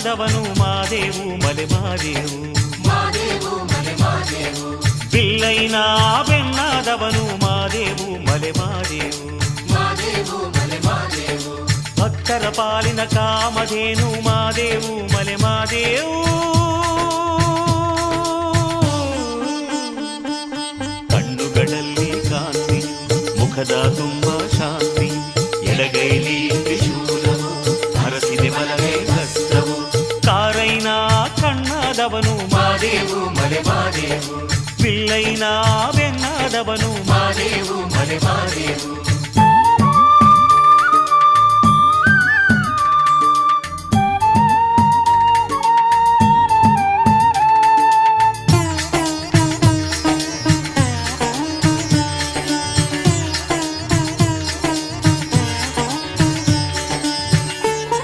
ಕಣ್ಣಾದವನು ಮಾದೇವು ಮಲೆ ಮಾದೇವು ಬಿಲ್ಲೈನ ಬೆಣ್ಣಾದವನು ಮಾದೇವು ಮಲೆ ಮಾದೇವು ಭಕ್ತರ ಪಾಲಿನ ಕಾಮಧೇನು ಮಾದೇವು ಮಲೆ ಮಾದೇವು ಕಣ್ಣುಗಳಲ್ಲಿ ಕಾಂತಿ ಮುಖದ ತುಂಬ ಶಾಂತಿ ಎಡಗೈಲಿ ತ್ರಿಶೂಲವು ಹರಸಿದೆ ಬಲವೇ ಹಸ್ತವು ಕಾರೈನ ಕಣ್ಣಾದವನು ಮಾದೇವು ಮಲೆ ಮಾದೇವು ಬಿಲ್ಲೈನ ಬೆಣ್ಣಾದವನು ಮಾದೇವು ಮಲೆ ಮಾದೇವು